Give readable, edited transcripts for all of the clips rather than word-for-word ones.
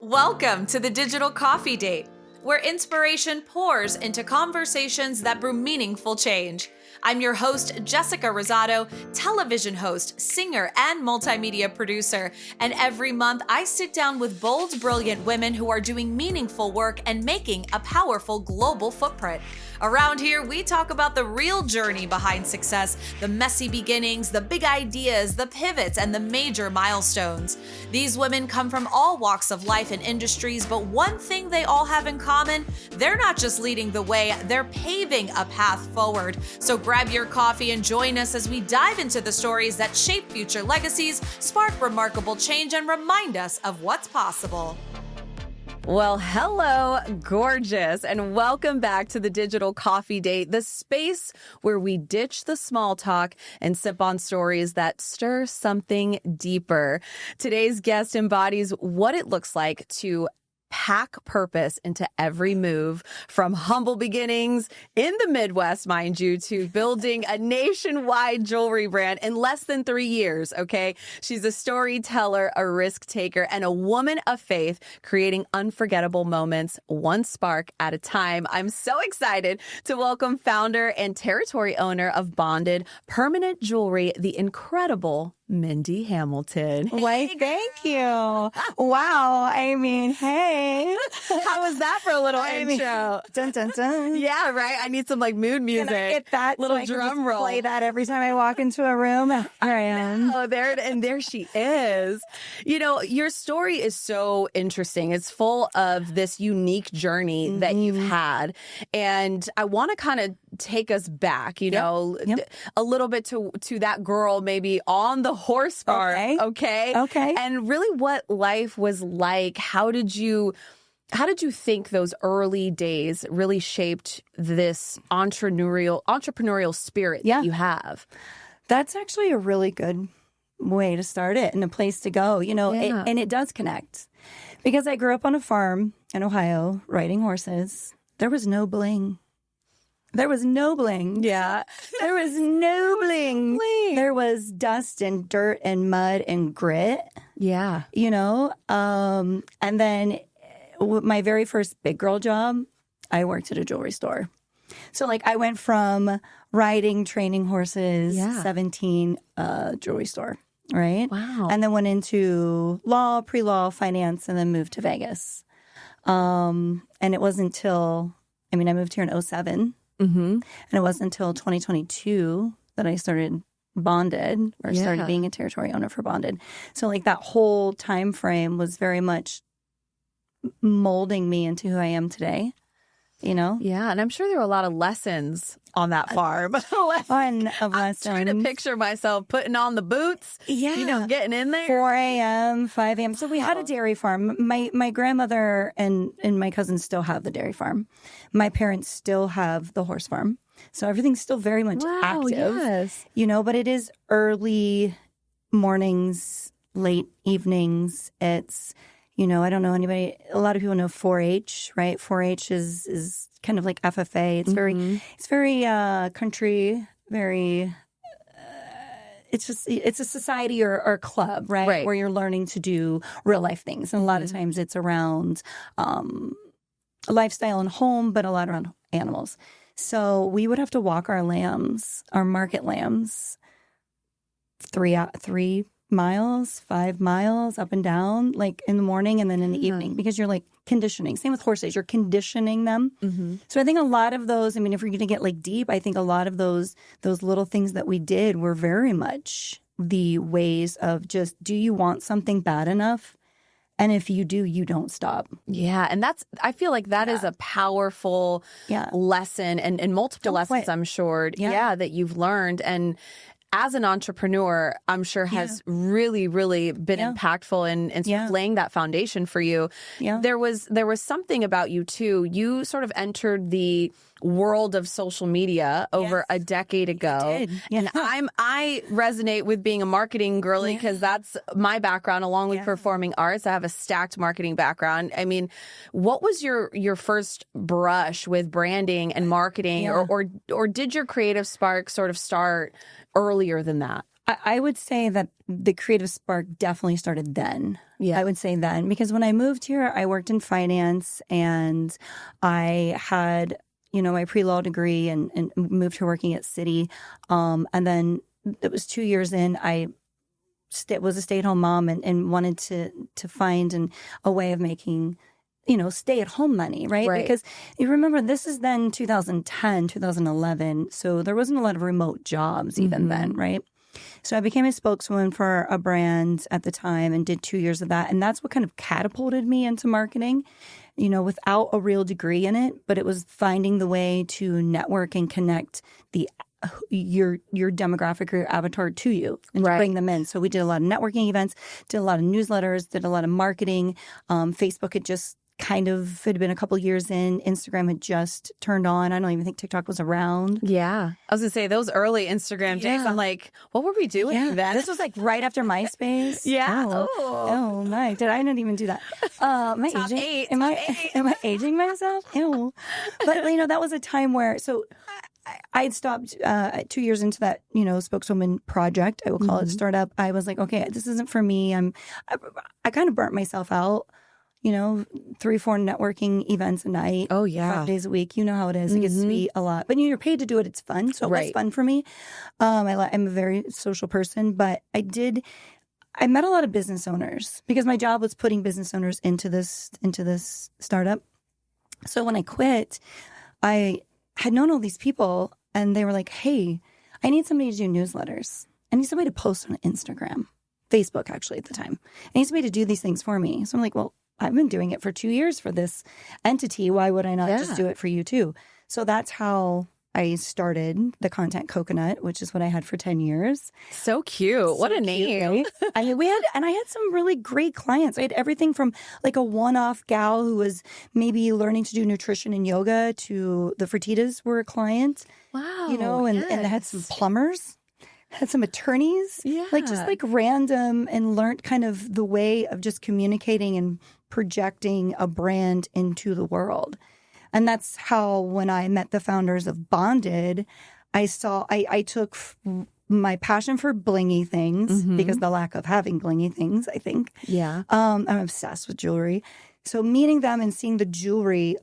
Welcome to the Digital Coffee Date, where inspiration pours into conversations that brew meaningful change. I'm your host, Jessica Rosado, television host, singer, and multimedia producer. And every month, I sit down with bold, brilliant women who are doing meaningful work and making a powerful global footprint. Around here, we talk about the real journey behind success, the messy beginnings, the big ideas, the pivots, and the major milestones. These women come from all walks of life and industries, but one thing they all have in common, they're not just leading the way, they're paving a path forward. So grab your coffee and join us as we dive into the stories that shape future legacies, spark remarkable change, and remind us of what's possible. Well, hello, gorgeous, and welcome back to the Digital Coffee Date, the space where we ditch the small talk and sip on stories that stir something deeper. Today's guest embodies what it looks like to pack purpose into every move, from humble beginnings in the Midwest, mind you, to building a nationwide jewelry brand in less than 3 years, okay? She's a storyteller, a risk taker, and a woman of faith, creating unforgettable moments, one spark at a time. I'm so excited to welcome founder and territory owner of Bonded Permanent Jewelry, the incredible Mindy Hamilton. Why, thank you. Wow. I mean, hey. How was that for a little intro? Dun, dun, dun. Yeah, right? I need some like mood music. Can I get that little so I can drum just roll. play that every time I walk into a room? Here I am. Oh, there she is. You know, your story is so interesting. It's full of this unique journey that you've had. And I want to kind of take us back, you know, a little bit to that girl maybe on the horse farm. Okay. And really what life was like. How did you think those early days really shaped this entrepreneurial spirit that you have? That's actually a really good way to start it and a place to go, you know, and it does connect. Because I grew up on a farm in Ohio riding horses. There was no bling. There was no bling. Yeah. There was no bling. There was dust and dirt and mud and grit. Yeah. You know? And then my very first big girl job, I worked at a jewelry store. So like I went from riding, training horses, 17, jewelry store, right? Wow. And then went into law, pre-law, finance, and then moved to Vegas. And it wasn't until, I moved here in 2007. And it wasn't until 2022 that I started Bonded, or started being a territory owner for Bonded. So like that whole time frame was very much molding me into who I am today, you know? Yeah, and I'm sure there were a lot of lessons on that farm. Fun of lessons. I'm trying to picture myself putting on the boots, you know, getting in there. 4 a.m., 5 a.m. So we had a dairy farm. My grandmother and my cousins still have the dairy farm. My parents still have the horse farm. So everything's still very much active. Yes. You know, but it is early mornings, late evenings. It's, you know, I don't know anybody, a lot of people know 4-H, right? 4-H is kind of like FFA. It's very country, very, it's a society or club, right? Where you're learning to do real life things. And a lot of times it's around lifestyle and home, but a lot around animals. So we would have to walk our lambs, our market lambs, 3 miles, 5 miles up and down, like in the morning and then in the evening, because you're like conditioning. Same with horses, you're conditioning them. So I think a lot of those, if you're going to get like deep, I think a lot of those little things that we did were very much the ways of just, do you want something bad enough? And if you do, you don't stop. Yeah. And I feel like that is a powerful lesson and multiple lessons, I'm sure, that you've learned. And as an entrepreneur, I'm sure has really, really been impactful in sort of laying that foundation for you. Yeah. There was something about you too. You sort of entered the world of social media over a decade ago. And I resonate with being a marketing girly because that's my background along with performing arts. I have a stacked marketing background. I mean, what was your first brush with branding and marketing or did your creative spark sort of start earlier than that? I would say that the creative spark definitely started then. Yeah. I would say then, because when I moved here, I worked in finance and I had, my pre-law degree and moved to working at Citi. And then it was 2 years in, I was a stay-at-home mom and wanted to find a way of making stay-at-home money, right? Because you remember, this is then 2010, 2011. So there wasn't a lot of remote jobs even then, right? So I became a spokeswoman for a brand at the time and did 2 years of that. And that's what kind of catapulted me into marketing, without a real degree in it. But it was finding the way to network and connect your demographic or your avatar to you and to bring them in. So we did a lot of networking events, did a lot of newsletters, did a lot of marketing. Facebook had been a couple years in. Instagram had just turned on. I don't even think TikTok was around. Yeah. I was going to say, those early Instagram days, I'm like, what were we doing then? This was like right after MySpace. Yeah. Oh, my. Did I not even do that? Am I aging? Am I aging myself? Ew. But, that was a time where, I had stopped 2 years into that, spokeswoman project, I will call it, startup. I was like, okay, this isn't for me. I kind of burnt myself out. 3-4 networking events a night. Oh, yeah. 5 days a week. You know how it is. It gets to be a lot. But you're paid to do it. It's fun. So it was fun for me. I'm a very social person. But I met a lot of business owners because my job was putting business owners into this startup. So when I quit, I had known all these people and they were like, hey, I need somebody to do newsletters. I need somebody to post on Instagram, Facebook actually at the time. I need somebody to do these things for me. So I'm like, well, I've been doing it for 2 years for this entity. Why would I not just do it for you too? So that's how I started the Content Coconut, which is what I had for 10 years. So cute. What a name. Right? I mean, I had some really great clients. I had everything from like a one-off gal who was maybe learning to do nutrition and yoga to the Fertitas were a client. Wow. And I had some plumbers. Had some attorneys, just random, and learned kind of the way of just communicating and projecting a brand into the world. And that's how, when I met the founders of Bonded, I took my passion for blingy things because the lack of having blingy things, I think. Yeah. I'm obsessed with jewelry. So meeting them and seeing the jewelry,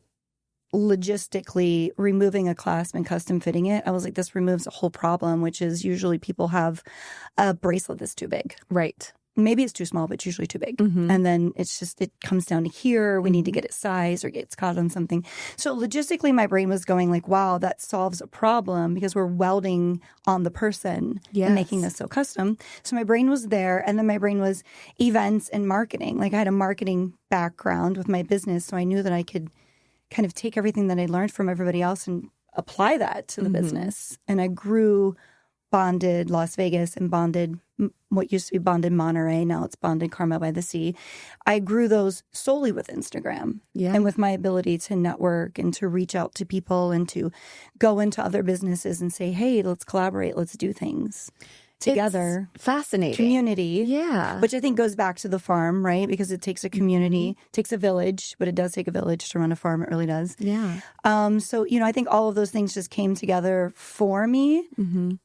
logistically removing a clasp and custom fitting it, I was like, this removes a whole problem, which is usually people have a bracelet that's too big. Right. Maybe it's too small, but it's usually too big. And then it comes down to here. We need to get it sized or gets caught on something. So logistically, my brain was going like, wow, that solves a problem because we're welding on the person and making this so custom. So my brain was there. And then my brain was events and marketing. Like I had a marketing background with my business. So I knew that I could kind of take everything that I learned from everybody else and apply that to the business. And I grew Bonded Las Vegas and Bonded, what used to be Bonded Monterey, now it's Bonded Carmel by the Sea. I grew those solely with Instagram and with my ability to network and to reach out to people and to go into other businesses and say, hey, let's collaborate, let's do things together. It's fascinating. Community. Yeah. Which I think goes back to the farm, right? Because it takes a community, takes a village, but it does take a village to run a farm. It really does. Yeah. So, I think all of those things just came together for me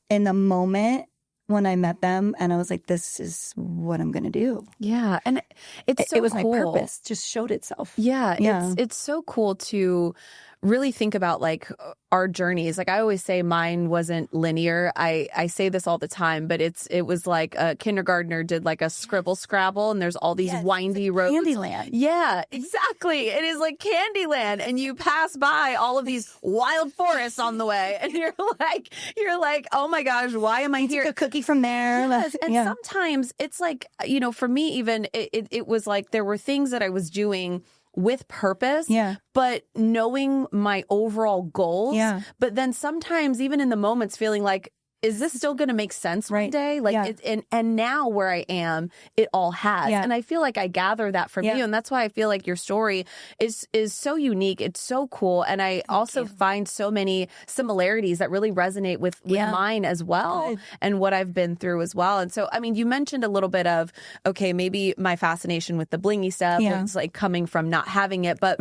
in the moment when I met them. And I was like, this is what I'm going to do. Yeah. And it was cool. my purpose, just showed itself. Yeah. It's so cool to really think about like our journeys. Like I always say, mine wasn't linear. I say this all the time, but it was like a kindergartner did like a scribble scrabble and there's all these windy roads. Candyland. Yeah, exactly. It is like Candyland. And you pass by all of these wild forests on the way and you're like, oh my gosh, why am I here? Take a cookie from there. Yes. And sometimes it's like, for me even, it was like there were things that I was doing with purpose, but knowing my overall goals. But then sometimes even in the moments feeling like, is this still going to make sense one day? Like, and now where I am, it all has. And I feel like I gather that from you. And that's why I feel like your story is so unique. It's so cool. And I also find so many similarities that really resonate with mine as well and what I've been through as well. And so, I mean, you mentioned a little bit of, okay, maybe my fascination with the blingy stuff was like coming from not having it, but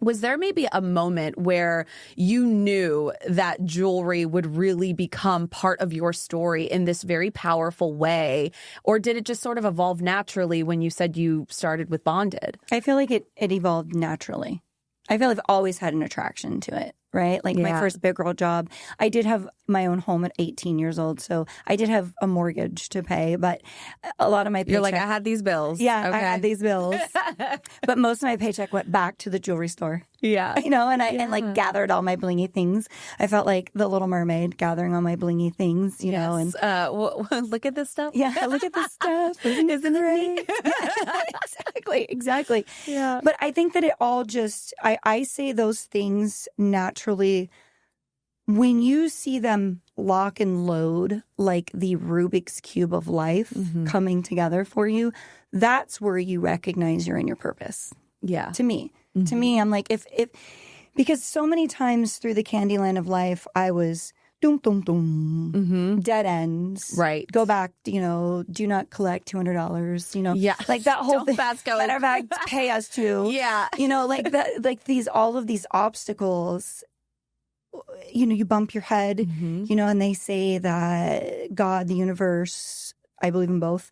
Was there maybe a moment where you knew that jewelry would really become part of your story in this very powerful way? Or did it just sort of evolve naturally when you said you started with Bonded? I feel like it evolved naturally. I feel I've always had an attraction to it, right? Like my first big girl job, I did have my own home at 18 years old. So I did have a mortgage to pay, but a lot of my paycheck... You're like, I had these bills. Yeah, okay. I had these bills. But most of my paycheck went back to the jewelry store. Yeah. You know, and I like gathered all my blingy things. I felt like the Little Mermaid gathering all my blingy things, you know. And look at this stuff. Yeah, look at this stuff. Isn't it neat? Exactly. Yeah. But I think that it all just, I say those things naturally. When you see them lock and load like the Rubik's Cube of life coming together for you, that's where you recognize you're in your purpose. Yeah. To me. To me, I'm like, if because so many times through the Candyland of life, I was dead ends. Right. Go back, you know, do not collect $200, you know. Yeah. Like that whole thing. Matter of fact, pay us to. Yeah. You know, like that, like all of these obstacles, you know, you bump your head, you know, and they say that God, the universe, I believe in both,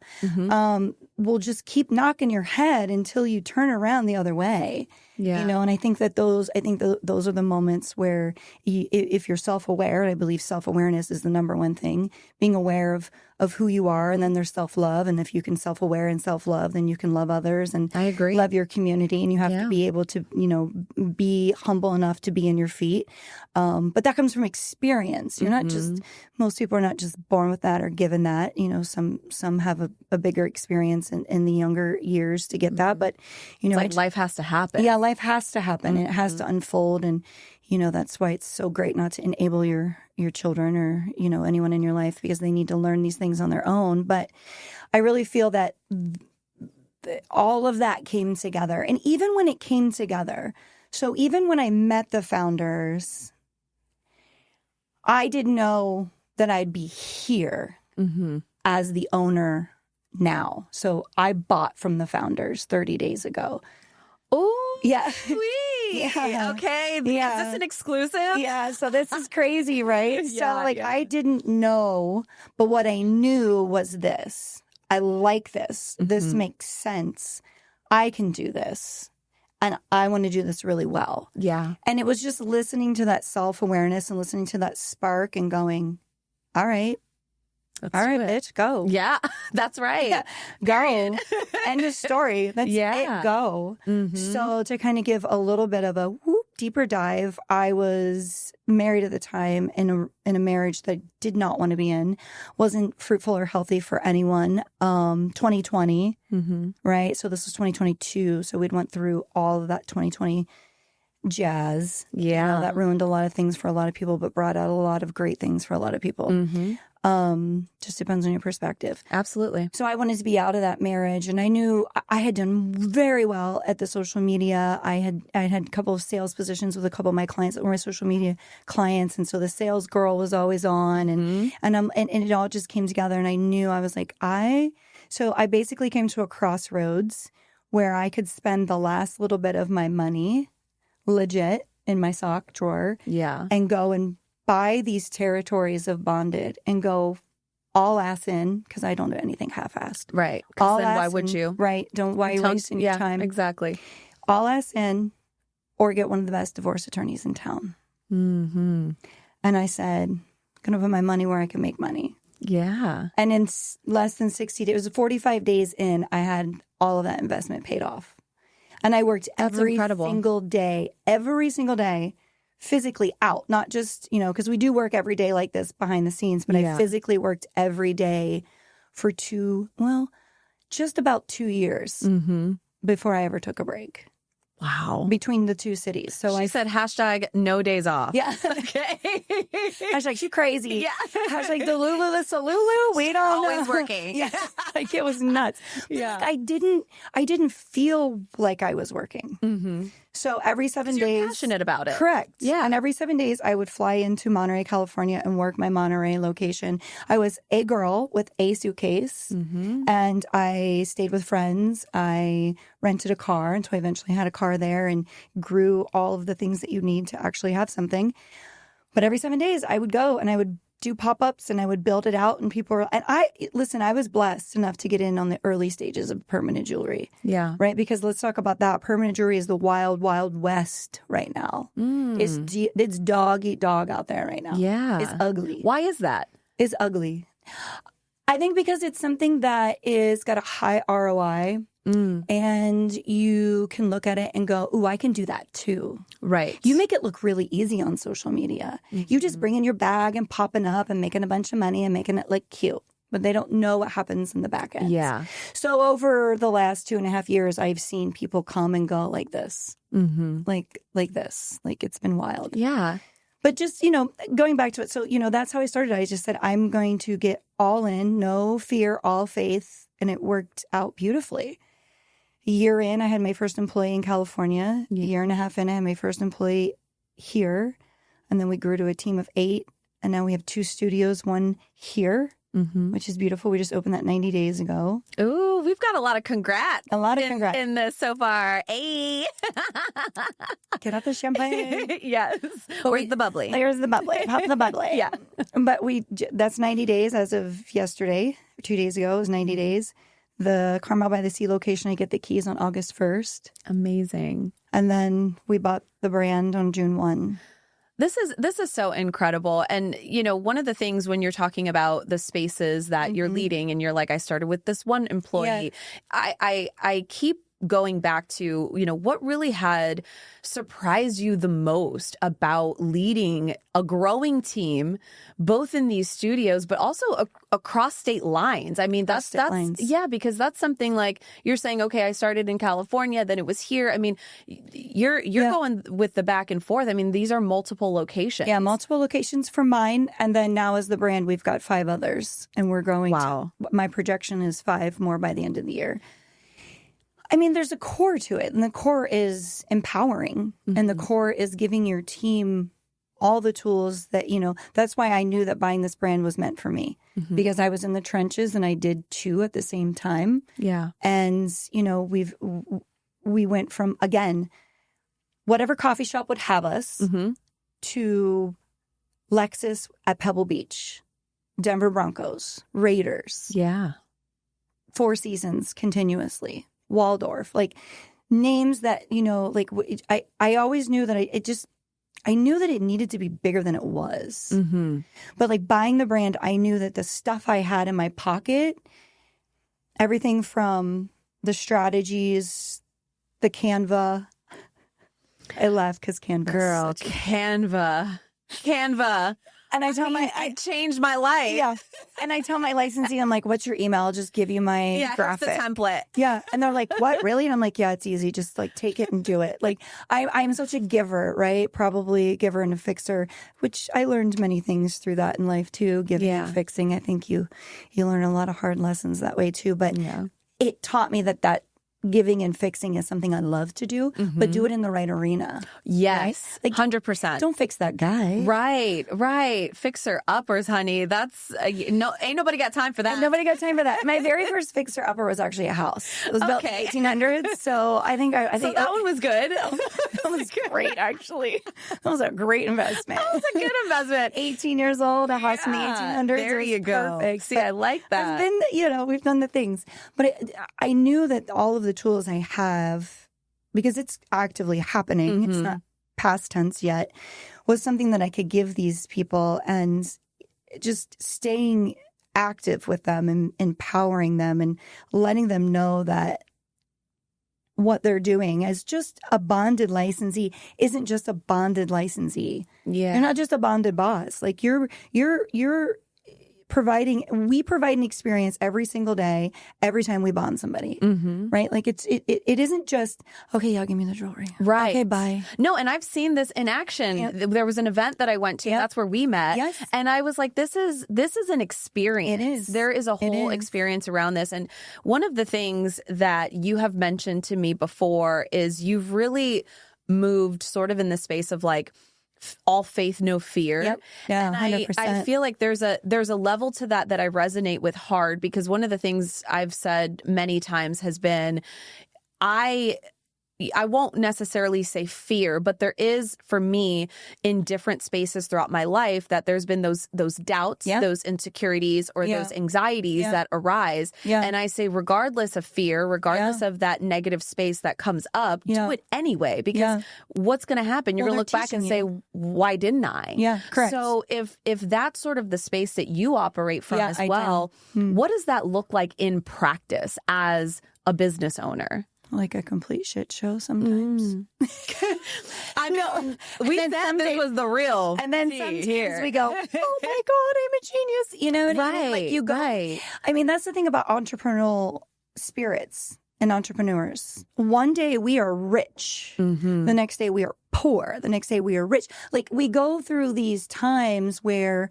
will just keep knocking your head until you turn around the other way. Yeah. You know, and I think that those are the moments where if you're self-aware, and I believe self-awareness is the number one thing, being aware of who you are, and then there's self-love. And if you can self-aware and self-love, then you can love others and I agree. Love your community. And you have to be able to, you know, be humble enough to be in your feet. But that comes from experience. You're not just, most people are not just born with that or given that. You know, some have a bigger experience in the younger years to get that. But, you know, it's like life has to happen. Yeah, life has to happen and it has to unfold. And, you know, that's why it's so great not to enable your children or, you know, anyone in your life, because they need to learn these things on their own. But I really feel that all of that came together. And even when it came together, so even when I met the founders, I didn't know that I'd be here as the owner now. So I bought from the founders 30 days ago. Oh, yeah. Sweet. Yeah. Okay. Yeah. Is this an exclusive? Yeah. So this is crazy, right? Yeah, so I didn't know, but what I knew was this. I like this. This makes sense. I can do this. And I want to do this really well. Yeah. And it was just listening to that self-awareness and listening to that spark and going, all right. All right, bitch, go. Yeah, that's right. Yeah, go. End of story. That's it, go. So to kind of give a little bit of a deeper dive, I was married at the time in a marriage that I did not want to be in, wasn't fruitful or healthy for anyone. 2020, right? So this was 2022. So we'd went through all of that 2020 jazz. Yeah. You know, that ruined a lot of things for a lot of people, but brought out a lot of great things for a lot of people. Just depends on your perspective. Absolutely. So I wanted to be out of that marriage, and I knew I had done very well at the social media. I had a couple of sales positions with a couple of my clients that were my social media clients, and so the sales girl was always on, and it all just came together. And I knew I was like, so I basically came to a crossroads where I could spend the last little bit of my money legit in my sock drawer, and go and buy these territories of Bonded and go all ass in, because I don't do anything half-assed. Right. All then ass why would you? Right. Why are you wasting your time? Exactly. All ass in, or get one of the best divorce attorneys in town. And I said, I'm going to put my money where I can make money. Yeah. And in less than 60 days, it was 45 days in, I had all of that investment paid off. And I worked every single day, physically out, not just, you know, because we do work every day like this behind the scenes, but I physically worked every day for just about 2 years before I ever took a break. Wow. Between the two cities. So I said hashtag no days off. Yeah. Okay. Hashtag she crazy. Yeah. Hashtag the Lulu, the Salulu. We don't always know. working. Yeah. Like it was nuts. Yeah. I didn't feel like I was working. So every 7 days. You're passionate about it. Correct. Yeah. And every 7 days I would fly into Monterey, California and work my Monterey location. I was a girl with a suitcase and I stayed with friends. I rented a car until I eventually had a car there and grew all of the things that you need to actually have something. But every 7 days I would go and I would do pop-ups and I would build it out, and people were, and I was blessed enough to get in on the early stages of permanent jewelry. Yeah. Right. Because let's talk about that. Permanent jewelry is the wild, wild west right now. It's dog eat dog out there right now. Yeah. It's ugly. Why is that? It's ugly. I think because it's something that is got a high ROI. And you can look at it and go, ooh, I can do that too. Right. You make it look really easy on social media. You just bring in your bag and popping up and making a bunch of money and making it look cute. But they don't know what happens in the back end. Yeah. So over the last 2.5 years, I've seen people come and go like this. Like this. Like, it's been wild. Yeah. But just, going back to it. So, that's how I started. I just said, I'm going to get all in, no fear, all faith. And it worked out beautifully. A year in, I had my first employee in California. A year and a half in, I had my first employee here. And then we grew to a team of 8. And now we have 2 studios, one here, which is beautiful. We just opened that 90 days ago. Ooh, we've got a lot of congrats. Congrats. In this so far. Hey. Get out the champagne. Yes. Where's the bubbly? There's the bubbly. Pop the bubbly. Yeah. But that's 90 days as of yesterday. 2 days ago, it was 90 days. The Carmel by the Sea location, I get the keys on August 1st. Amazing. And then we bought the brand on June 1. This is so incredible. And, one of the things when you're talking about the spaces that you're leading and you're like, I started with this one employee, I keep going back to, what really had surprised you the most about leading a growing team, both in these studios, but also across state lines. I mean, that's yeah, because that's something like you're saying, okay, I started in California, then it was here. I mean, you're going with the back and forth. I mean, these are multiple locations. Yeah, multiple locations for mine. And then now as the brand, we've got 5 others and we're growing. Wow. My projection is 5 more by the end of the year. I mean, there's a core to it, and the core is empowering, and the core is giving your team all the tools that, that's why I knew that buying this brand was meant for me, because I was in the trenches and I did 2 at the same time. Yeah. And, we went from, again, whatever coffee shop would have us to Lexus at Pebble Beach, Denver Broncos, Raiders. Yeah. 4 Seasons continuously. Waldorf, like names that, I always knew that I knew that it needed to be bigger than it was. But like buying the brand, I knew that the stuff I had in my pocket, everything from the strategies, the Canva. I laugh because Canva. Girl, Canva. And I tell it changed my life. Yeah. And I tell my licensee, I'm like, what's your email? I'll just give you my graphic. Here's the template. Yeah. And they're like, what? Really? And I'm like, yeah, it's easy. Just like take it and do it. Like I'm such a giver, right? Probably a giver and a fixer, which I learned many things through that in life too. Giving and fixing. I think you learn a lot of hard lessons that way too. But it taught me that giving and fixing is something I love to do, but do it in the right arena. Yes, right? Like, 100%. Don't fix that guy. Right. Fixer uppers, honey. That's ain't nobody got time for that. Nobody got time for that. My very first fixer upper was actually a house. It was built in the 1800s, so I think so that one was good. That was great, actually. That was a great investment. That was a good investment. 18 years old, a house in the 1800s. There you go. Perfect. See, I like that. I've been, we've done the things, but I knew that all of the tools I have, because it's actively happening, it's not past tense yet, was something that I could give these people, and just staying active with them and empowering them and letting them know that what they're doing as just a bonded licensee isn't just a bonded licensee. Yeah. You're not just a bonded boss. Like you're we provide an experience every single day, every time we bond somebody, right? Like it isn't just, okay, y'all give me the jewelry. Right. Okay, bye. No, and I've seen this in action. Yep. There was an event that I went to. Yep. That's where we met. Yes. And I was like, this is an experience. It is. There is a whole experience around this. And one of the things that you have mentioned to me before is you've really moved sort of in the space of like, all faith, no fear. Yep. Yeah, and 100%. I feel like there's a level to that I resonate with hard, because one of the things I've said many times has been, I won't necessarily say fear, but there is, for me, in different spaces throughout my life, that there's been those doubts, those insecurities, or those anxieties that arise. And I say, regardless of fear, regardless of that negative space that comes up, do it anyway, because what's going to happen? You're going to look back and say, why didn't I? Yeah, correct. So if that's sort of the space that you operate from as well, what does that look like in practice as a business owner? Like a complete shit show sometimes. I know. We said this was the real. And then sometimes we go, oh my God, I'm a genius. You know what I mean? Like you go. I mean, that's the thing about entrepreneurial spirits and entrepreneurs. One day we are rich. The next day we are poor. The next day we are rich. Like we go through these times where...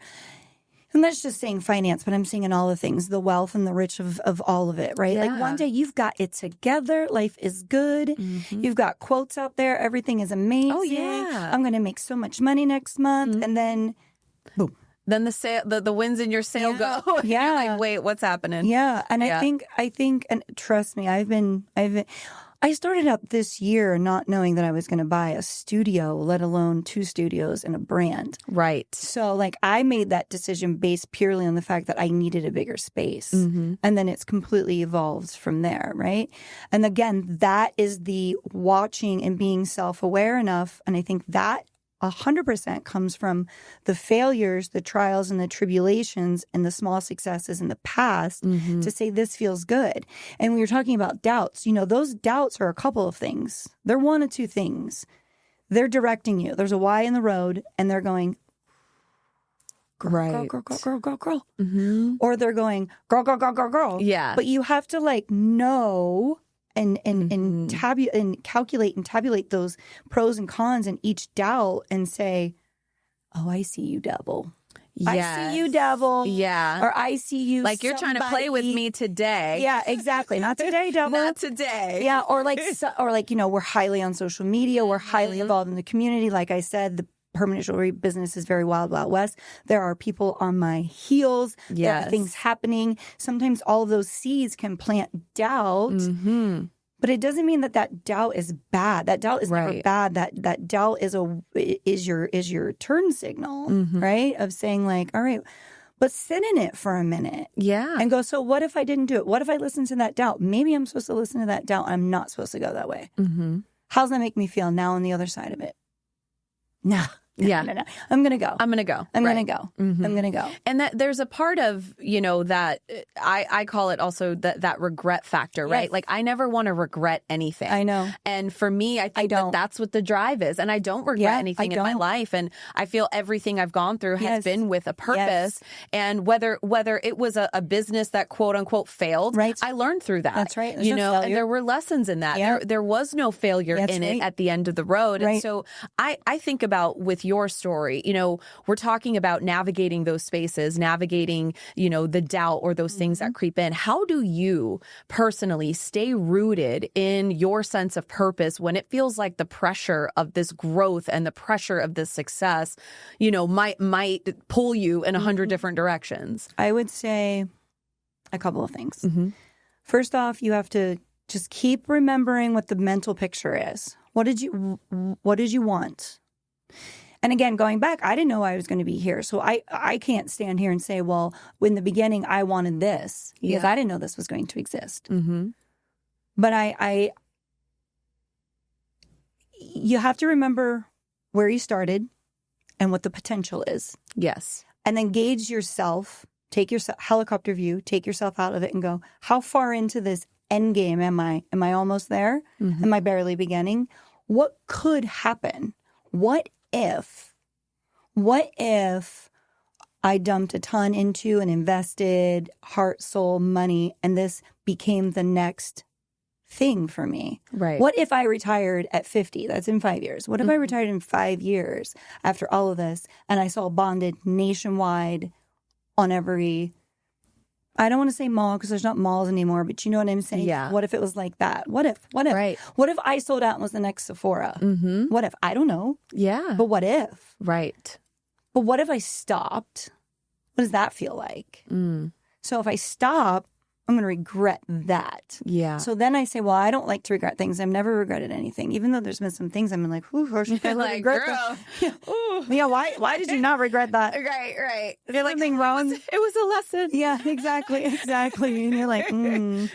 And that's just saying finance, but I'm saying in all the things, the wealth and the rich of all of it, right? Like one day you've got it together. Life is good. You've got quotes out there. Everything is amazing. Oh, yeah. I'm going to make so much money next month. And then, boom. Then the winds in your sail go. You're like, wait, what's happening? Yeah. And I think, and trust me, I started out this year not knowing that I was going to buy a studio, let alone 2 studios and a brand. Right. So like I made that decision based purely on the fact that I needed a bigger space. And then it's completely evolved from there, right? And again, that is the watching and being self-aware enough. And I think that 100% comes from the failures, the trials and the tribulations and the small successes in the past to say this feels good. And we were talking about doubts. You know, those doubts are a couple of things. They're one of 2 things. They're directing you. There's a Y in the road and they're going, girl, girl, girl, girl, girl, girl. Or they're going, girl, girl, girl, girl, girl. Yeah. But you have to like know and calculate and tabulate those pros and cons in each doubt and say, oh, I see you, devil. I see you, devil. Yeah. Or I see you, like you're trying to play with me today. Yeah, exactly. Not today, devil. Not today. Yeah. Or like, you know, we're highly on social media. We're highly involved in the community. Like I said, the permanent jewelry business is very wild, wild west. There are people on my heels. There are things happening. Sometimes all of those seeds can plant doubt. But it doesn't mean that doubt is bad. That doubt is never bad. That doubt is your turn signal, right? Of saying like, all right, but sit in it for a minute. Yeah. And go, so what if I didn't do it? What if I listened to that doubt? Maybe I'm supposed to listen to that doubt. I'm not supposed to go that way. How's that make me feel now on the other side of it? Nah. No. I'm going to go. I'm going to go. I'm going to go. I'm going to go. And that there's a part of, you know, that I call it also that regret factor, right? Like I never want to regret anything. I know. And for me, I think that's what the drive is. And I don't regret anything in my life. And I feel everything I've gone through has been with a purpose. And whether it was a business that quote unquote failed, I learned through that. That's right. There's you no know, failure. and there were lessons in that. There was no failure in it at the end of the road. And so I think about with your story, you know, we're talking about navigating those spaces, navigating, you know, the doubt or those things that creep in. How do you personally stay rooted in your sense of purpose when it feels like the pressure of this growth and the pressure of this success, you know, might pull you in 100 different directions? I would say a couple of things. First off, you have to just keep remembering what the mental picture is. What did you want? And again, going back, I didn't know I was going to be here. So I can't stand here and say, well, in the beginning, I wanted this because I didn't know this was going to exist. But you have to remember where you started and what the potential is. Yes. And then gauge yourself, take your helicopter view, take yourself out of it and go, how far into this end game am I? Am I almost there? Am I barely beginning? What could happen? What if I dumped a ton into and invested heart, soul, money, and this became the next thing for me? Right. What if I retired at 50? That's in 5 years. What if I retired in 5 years after all of this and I saw bonded nationwide on every... I don't want to say mall because there's not malls anymore, but you know what I'm saying? Yeah. What if it was like that? What if? Right. What if I sold out and was the next Sephora? What if? I don't know. Yeah. But what if? Right. But what if I stopped? What does that feel like? So if I stop, I'm going to regret that. Yeah. So then I say, well, I don't like to regret things. I've never regretted anything, even though there's been some things I'm like, ooh, I should like, regret girl. that. Yeah. Why did you not regret that? Right. There's something wrong. It was a lesson. Yeah, exactly. And you're like,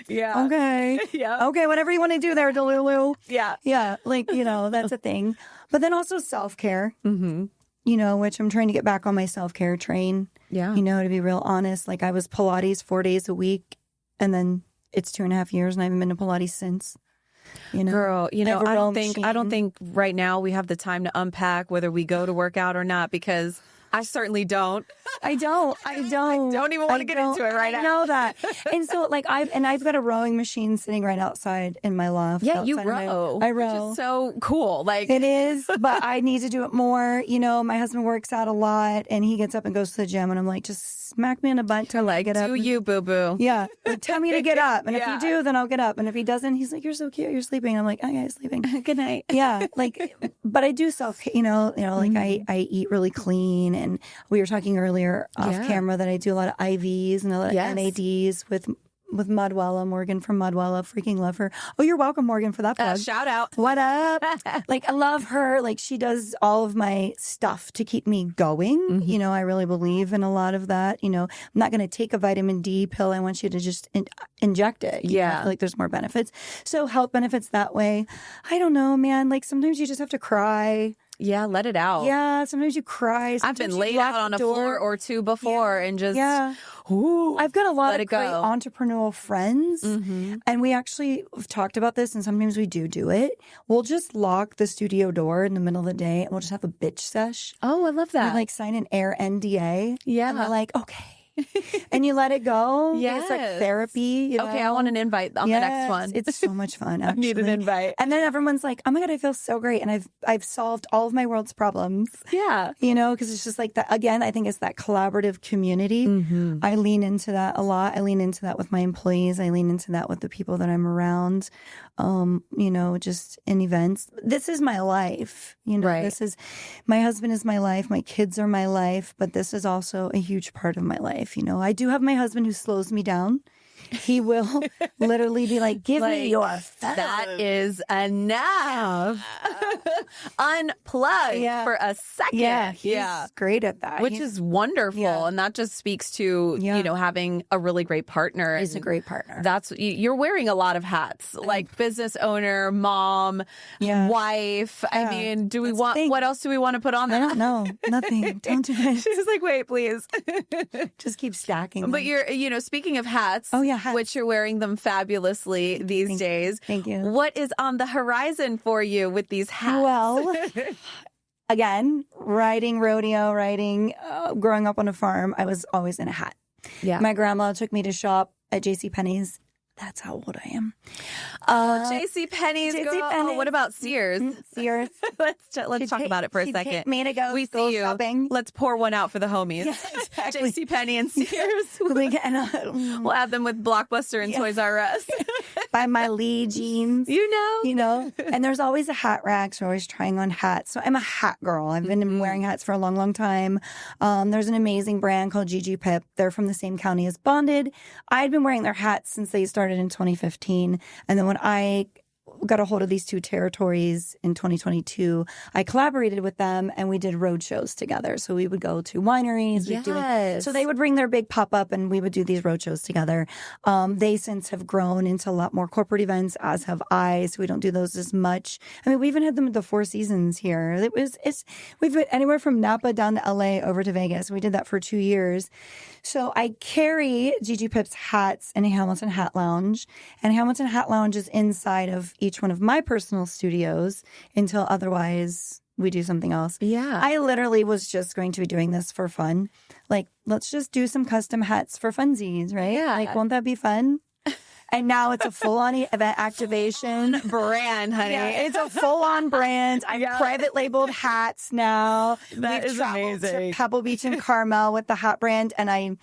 yeah. Okay. Yeah. Okay, whatever you want to do there, Delulu. Yeah. Yeah, like, that's a thing. But then also self-care, which I'm trying to get back on my self-care train. Yeah. To be real honest, like I was Pilates 4 days a week, and then it's 2.5 years and I haven't been to Pilates since. Girl, I don't think right now we have the time to unpack whether we go to work out or not, because I certainly don't. I don't. I don't even want to get into it right now. I know that. And so like I've got a rowing machine sitting right outside in my loft. Yeah, you row. I row. Which is so cool. Like it is, but I need to do it more. My husband works out a lot and he gets up and goes to the gym, and I'm like, just smack me in the butt till I get up. Do you, boo-boo. Yeah. Like, tell me to get up. And if you do, then I'll get up. And if he doesn't, he's like, you're so cute. You're sleeping. I'm like, okay, I'm sleeping. Good night. Yeah. Like, but I do like I eat really clean. And we were talking earlier off camera that I do a lot of IVs and a lot of NADs with Mudwella, Morgan from Mudwella. Freaking love her. Oh, you're welcome, Morgan, for that plug. Shout out. What up? Like, I love her. Like, she does all of my stuff to keep me going. I really believe in a lot of that. I'm not going to take a vitamin D pill. I want you to just inject it. I feel like there's more benefits. So health benefits that way. I don't know, man. Like, sometimes you just have to cry. Yeah, let it out. Yeah, sometimes you cry. I've been laid out on a floor or two before and just, I've got a lot of great entrepreneurial friends, and we actually have talked about this, and sometimes we do it. We'll just lock the studio door in the middle of the day, and we'll just have a bitch sesh. Oh, I love that. We sign an air NDA. Yeah. And we're like, okay. And you let it go. Yes. It's like therapy. Okay, I want an invite on the next one. It's so much fun, actually. I need an invite. And then everyone's like, oh my God, I feel so great. And I've solved all of my world's problems. Yeah. Because it's just like that. Again, I think it's that collaborative community. I lean into that a lot. I lean into that with my employees. I lean into that with the people that I'm around, just in events. This is my life. This is, my husband is my life. My kids are my life. But this is also a huge part of my life. I do have my husband who slows me down. He will literally be like, give me your phone. That is enough. Unplug for a second. Yeah, he's great at that. Which is wonderful. Yeah. And that just speaks to, having a really great partner. He's a great partner. You're wearing a lot of hats, like business owner, mom, wife. I mean, what else do we want to put on that? I don't know. Nothing. Don't do it. She's like, wait, please. Just keep stacking them. But you're, speaking of hats. Oh, yeah. Hats. Which you're wearing them fabulously these days. Thank you. What is on the horizon for you with these hats? Well, again, riding, growing up on a farm, I was always in a hat. Yeah. My grandma took me to shop at JCPenney's. That's how old I am. JCPenney's, girl. Oh, what about Sears? Sears. Let's talk about it for a second. Take me to go we see you. Shopping. Let's pour one out for the homies. Yeah, exactly. JCPenney and Sears. We'll add them with Blockbuster and Toys R Us. Buy my Lee jeans. And there's always a hat rack. So we're always trying on hats. So I'm a hat girl. I've been wearing hats for a long, long time. There's an amazing brand called GG Pip. They're from the same county as Bonded. I'd been wearing their hats since they started in 2015. And then when I got a hold of these two territories in 2022, I collaborated with them and we did road shows together. So we would go to wineries. So they would bring their big pop-up and we would do these road shows together. They since have grown into a lot more corporate events, as have I. So we don't do those as much. I mean, we even had them at the Four Seasons here. We've been anywhere from Napa down to LA over to Vegas. We did that for 2 years. So I carry GG Pip's hats in a Hamilton Hat Lounge. And Hamilton Hat Lounge is inside of each one of my personal studios until otherwise we do something else. Yeah. I literally was just going to be doing this for fun. Like, let's just do some custom hats for funsies, right? Yeah. Like, won't that be fun? And now it's a full-on event activation. Brand, honey. Yeah, it's a full-on brand. I'm private labeled hats now. That is amazing. To Pebble Beach and Carmel with the hat brand, and I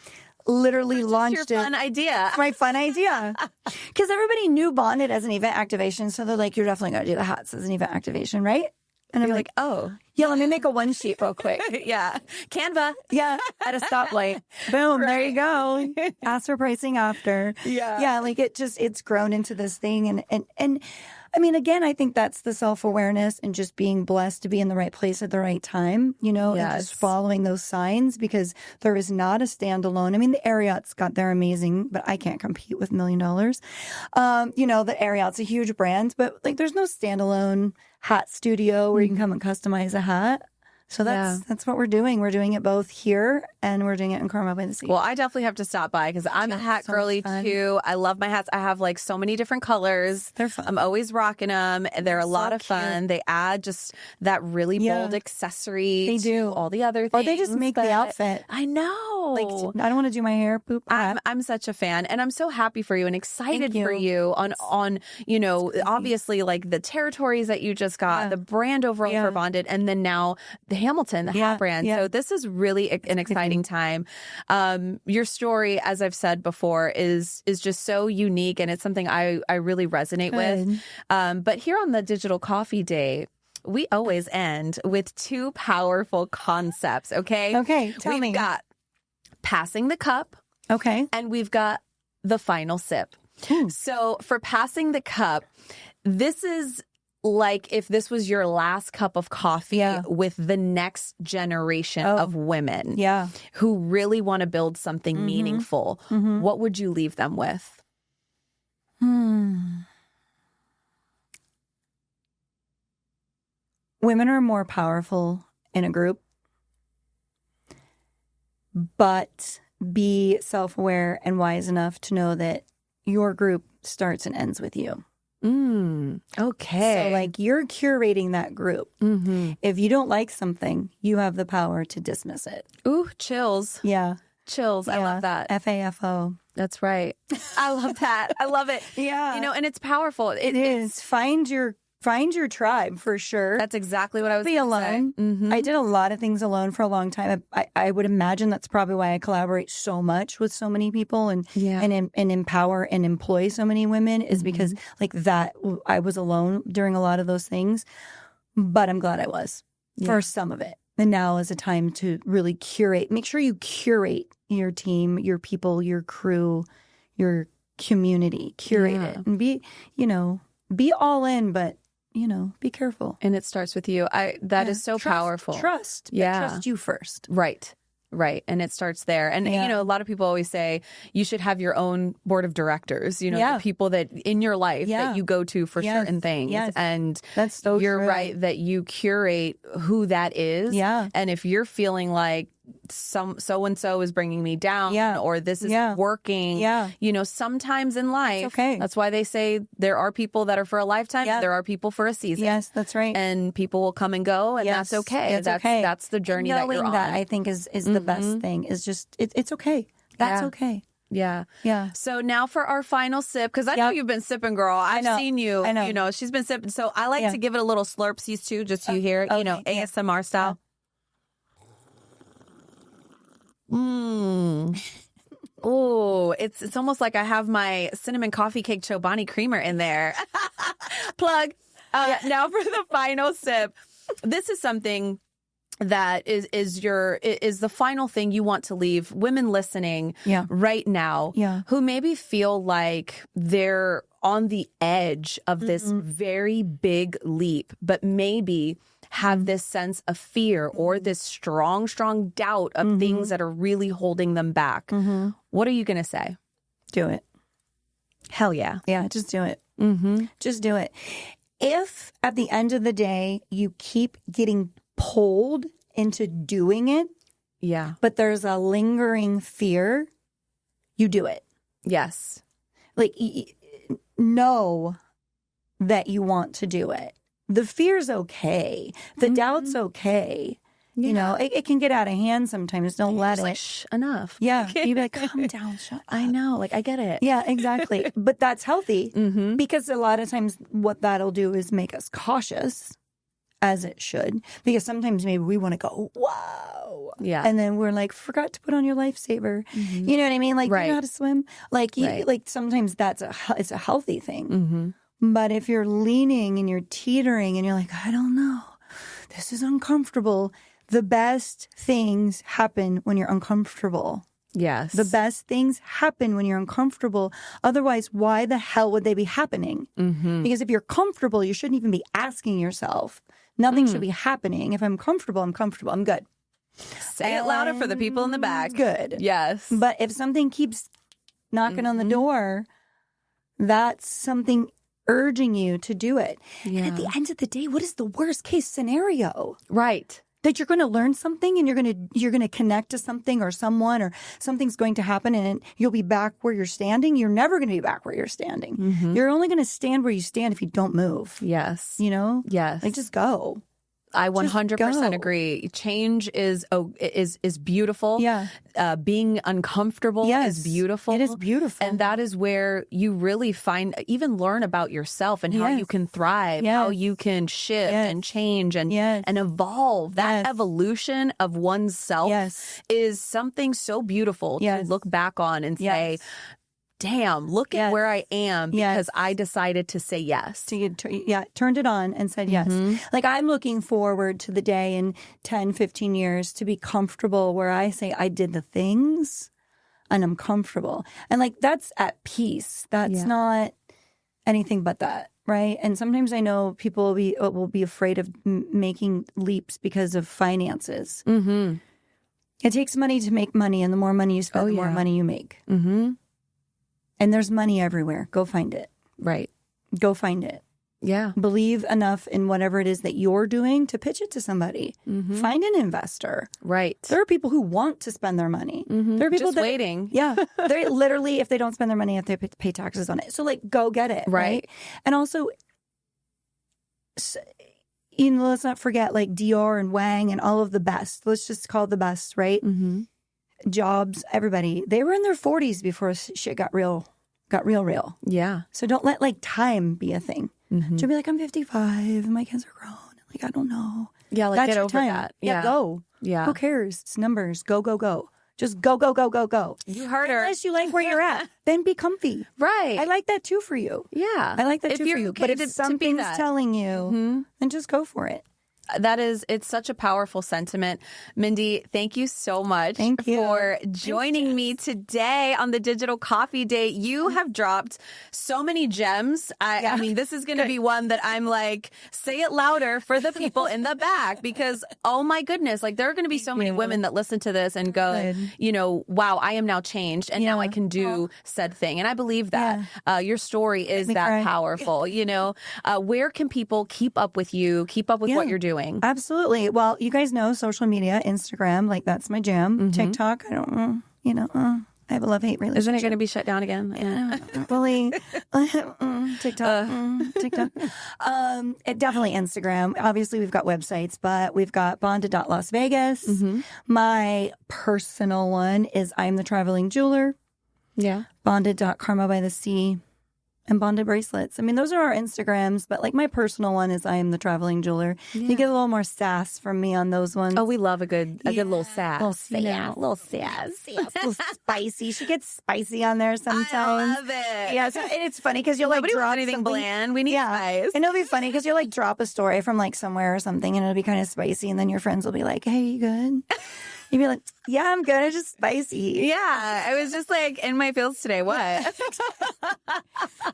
literally launched your fun idea. It's my fun idea. Because everybody knew Bonded as an event activation, so they're like, you're definitely going to do the hats as an event activation, right? And I'm like, oh. Yeah, let me make a one sheet real quick. Yeah. Canva. Yeah, at a stoplight. Boom, there you go. Ask for pricing after. Yeah. Yeah, like it's grown into this thing. And I mean, again, I think that's the self-awareness and just being blessed to be in the right place at the right time, you know, and just following those signs, because there is not a standalone. I mean, the Ariat's they're amazing, but I can't compete with $1 million. You know, the Ariat's a huge brand, but like there's no standalone hat studio where you can come and customize a hat. So that's what we're doing. We're doing it both here and we're doing it in Carmel by the Sea. Well, I definitely have to stop by because I'm a hat girly too. I love my hats. I have like so many different colors. They're fun. I'm always rocking them. They're a lot of fun. They add just that really bold accessory. They do. To all the other things. Or they just make the outfit. I know. Like, I don't want to do my hair. Boop. I'm such a fan, and I'm so happy for you and excited for you on you know, obviously like the territories that you just got, the brand overall for Bonded, and then now the Hamilton, the hat brand. So this is really an exciting time. Your story, as I've said before, is just so unique, and it's something I really resonate with. But here on the Digital Coffee Day, we always end with two powerful concepts. Okay. Tell me. We've got passing the cup. Okay. And we've got the final sip. So for passing the cup, this is like if this was your last cup of coffee with the next generation of women who really want to build something meaningful, what would you leave them with? Women are more powerful in a group, but be self-aware and wise enough to know that your group starts and ends with you. Okay. So like you're curating that group. If you don't like something, you have the power to dismiss it. Ooh, chills. Yeah. Chills. I love that. FAFO. That's right. I love that. I love it. Yeah. You know, and it's powerful. It is. Find your tribe for sure. That's exactly what I was Be alone. I did a lot of things alone for a long time. I would imagine that's probably why I collaborate so much with so many people and empower and employ so many women is because like that I was alone during a lot of those things. But I'm glad I was for some of it. And now is a time to really curate. Make sure you curate your team, your people, your crew, your community. Curate it and be all in, but be careful. And it starts with you. That is so powerful. Trust. Yeah. Trust you first. Right. Right. And it starts there. And, a lot of people always say you should have your own board of directors, the people that in your life that you go to for certain things. Yes. And that's so you're true. right that you curate who that is. Yeah. And if you're feeling like so-and-so is bringing me down or this is working, sometimes in life, it's okay. That's why they say there are people that are for a lifetime and there are people for a season. Yes, that's right. And people will come and go and that's okay. That's the journey that you're on. That I think is the best thing is just, it's okay. That's okay. Yeah. Yeah. So now for our final sip, because I know you've been sipping, girl. I've seen you. I know. She's been sipping. So I like to give it a little slurpsies too, just so you hear it, ASMR style. Oh, it's almost like I have my cinnamon coffee cake Chobani creamer in there. Plug. Now for the final sip. This is something that is the final thing you want to leave women listening right now who maybe feel like they're on the edge of this very big leap, but maybe have this sense of fear or this strong doubt of things that are really holding them back. What are you going to say? Do it. Hell yeah. Yeah, just do it. Just do it. If at the end of the day you keep getting pulled into doing it, but there's a lingering fear, you do it. Yes. Like, know that you want to do it. The fear's okay. The doubt's okay. Yeah. It can get out of hand sometimes. Don't let it. Like, shh, enough. Yeah. You be like, calm down, shut up. I know. Like, I get it. Yeah, exactly. But that's healthy because a lot of times what that'll do is make us cautious, as it should. Because sometimes maybe we want to go, whoa. Yeah. And then we're like, forgot to put on your lifesaver. You know what I mean? Like, you know how to swim? Like, like sometimes it's a healthy thing. But if you're leaning and you're teetering and you're like, I don't know, this is uncomfortable. The best things happen when you're uncomfortable. Yes. The best things happen when you're uncomfortable. Otherwise, why the hell would they be happening? Mm-hmm. Because if you're comfortable, you shouldn't even be asking yourself. Nothing should be happening. If I'm comfortable, I'm comfortable. I'm good. Say it louder for the people in the back. Good. Yes. But if something keeps knocking on the door, that's something urging you to do it. Yeah. And at the end of the day, what is the worst case scenario? Right. That you're going to learn something and you're going to connect to something or someone, or something's going to happen and you'll be back where you're standing. You're never going to be back where you're standing. Mm-hmm. You're only going to stand where you stand if you don't move. Yes. You know? Yes. Like, just go. I 100% go. agree. Change is beautiful. Yeah. Being uncomfortable is beautiful. It is beautiful. And that is where you really even learn about yourself and how you can thrive, how you can shift and change and evolve. That evolution of oneself is something so beautiful to look back on and say, damn, look at where I am because I decided to say yes. Turned it on and said yes. Like, I'm looking forward to the day in 10, 15 years to be comfortable where I say I did the things and I'm comfortable. And like, that's at peace. That's not anything but that. Right. And sometimes I know people will be afraid of making leaps because of finances. Mm-hmm. It takes money to make money. And the more money you spend, the more money you make. Mm-hmm. And there's money everywhere. Go find it. Right. Go find it. Yeah. Believe enough in whatever it is that you're doing to pitch it to somebody. Mm-hmm. Find an investor. Right. There are people who want to spend their money. Mm-hmm. There are people just waiting. Yeah. They literally, if they don't spend their money, if they pay taxes on it. So like, go get it. Right. And also, let's not forget like Dior and Wang and all of the best. Let's just call it the best, right? Mm-hmm. Jobs, everybody. They were in their 40s before shit got real. Yeah. So don't let like time be a thing. Mm-hmm. She'll be like, I'm 55 and my kids are grown. Like, I don't know. Yeah, like, get over that. Yeah, go. Yeah. Who cares? It's numbers. Go. Just go. You heard her. Unless you like where you're at, then be comfy. Right. I like that too for you. Yeah. I like that too for you. Okay but if something's telling you, then just go for it. It's such a powerful sentiment. Mindy, thank you so much for joining me today on the Digital Coffee Date. You have dropped so many gems. I mean, this is going to be one that I'm like, say it louder for the people in the back because, oh my goodness, like there are going to be so many women that listen to this and go, wow, I am now changed and now I can do said thing. And I believe that your story is that powerful. Where can people keep up with you, keep up with what you're doing? Absolutely. Well, you guys know social media, Instagram, like that's my jam. Mm-hmm. TikTok, I don't know, I have a love-hate relationship. Isn't it going to be shut down again? Fully. TikTok. Definitely Instagram. Obviously, we've got websites, but we've got bonded.Las Vegas. Mm-hmm. My personal one is I'm the Traveling Jeweler. Yeah. Bonded.Karma by the Sea. And Bonded Bracelets. I mean, those are our Instagrams, but like my personal one is I Am the Traveling Jeweler. Yeah. You get a little more sass from me on those ones. Oh, we love a good little sass. Little sass. A little spicy. She gets spicy on there sometimes. I love it. Yeah, and it's funny because you'll like drop anything something bland. We need spice. And it'll be funny because you'll like drop a story from like somewhere or something and it'll be kind of spicy and then your friends will be like, hey, you good? You'd be like, yeah, I'm good. It's just spicy. Yeah. I was just like in my feels today. What?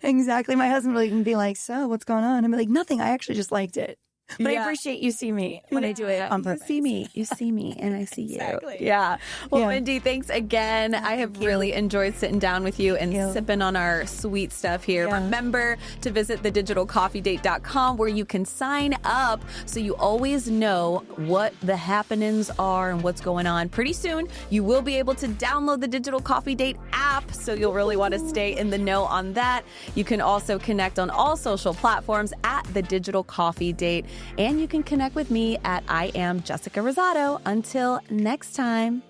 Exactly. My husband will even be like, so what's going on? I'd be like, nothing. I actually just liked it. But I appreciate you see me when I do it on purpose. You see me and I see you. Exactly. Yeah. Well, Mindy, thanks again. I have really enjoyed sitting down with you and sipping on our sweet stuff here. Yeah. Remember to visit thedigitalcoffeedate.com where you can sign up so you always know what the happenings are and what's going on. Pretty soon, you will be able to download the Digital Coffee Date app, so you'll really want to stay in the know on that. You can also connect on all social platforms at The Digital Coffee Date. And you can connect with me at I Am Jessica Rosado. Until next time.